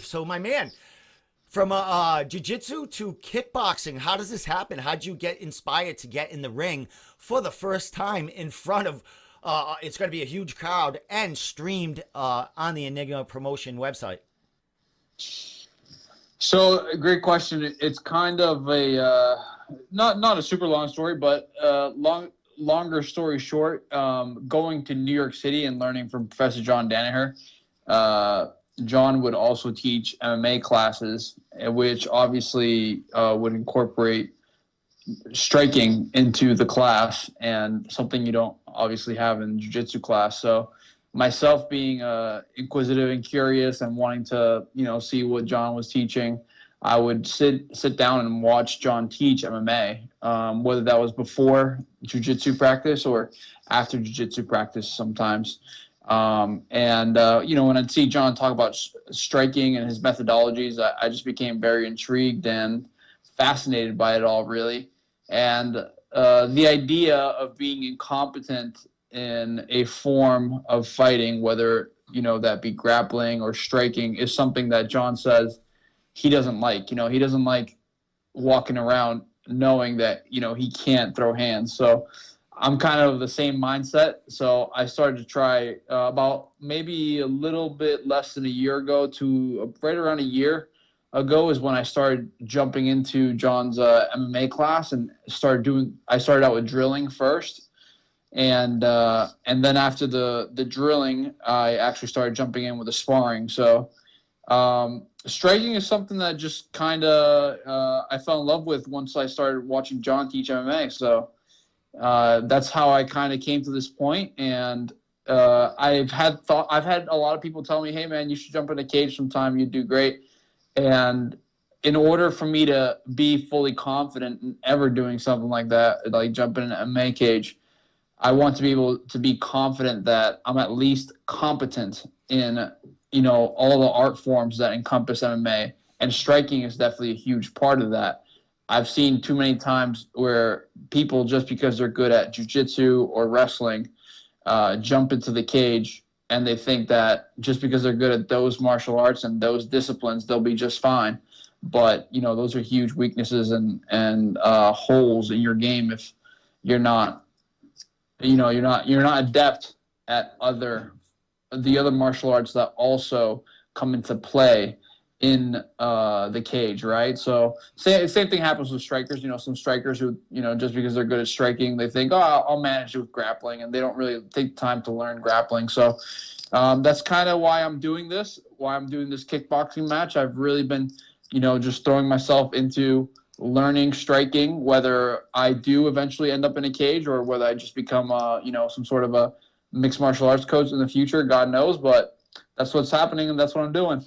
So, my man, from jiu-jitsu to kickboxing, how does this happen? How'd you get inspired to get in the ring for the first time in front of it's going to be a huge crowd and streamed on the Enigma Promotion website? So, great question. It's kind of a not a super long story, but longer story short. Going to New York City and learning from Professor John Danaher. Uh, John would also teach MMA classes, which obviously would incorporate striking into the class, and something you don't obviously have in jiu-jitsu class. So myself being inquisitive and curious and wanting to see what John was teaching, I would sit down and watch John teach MMA, whether that was before jiu-jitsu practice or after jiu-jitsu practice sometimes. When I'd see John talk about striking and his methodologies, I just became very intrigued and fascinated by it all, really. And the idea of being incompetent in a form of fighting, whether that be grappling or striking, is something that John says he doesn't like. He doesn't like walking around knowing that he can't throw hands. So I'm kind of the same mindset. So I started to try about maybe a little bit less than a year ago to right around a year ago is when I started jumping into John's MMA class and I started out with drilling first, and then after the drilling, I actually started jumping in with the sparring. So striking is something that just kind of I fell in love with once I started watching John teach MMA. So that's how I kind of came to this point. And I've had a lot of people tell me, "Hey man, you should jump in a cage sometime. You'd do great." And in order for me to be fully confident in ever doing something like that, like jumping in an MMA cage, I want to be able to be confident that I'm at least competent in, all the art forms that encompass MMA. And striking is definitely a huge part of that. I've seen too many times where people, just because they're good at jiu-jitsu or wrestling, jump into the cage and they think that just because they're good at those martial arts and those disciplines, they'll be just fine. But those are huge weaknesses and holes in your game if you're not, you're not adept at the other martial arts that also come into play in the cage, right? So same thing happens with strikers. Some strikers who, just because they're good at striking, they think, oh, I'll manage it with grappling, and they don't really take time to learn grappling. So that's kind of why I'm doing this kickboxing match. I've really been, just throwing myself into learning striking, whether I do eventually end up in a cage or whether I just become, some sort of a mixed martial arts coach in the future, God knows, but that's what's happening and that's what I'm doing.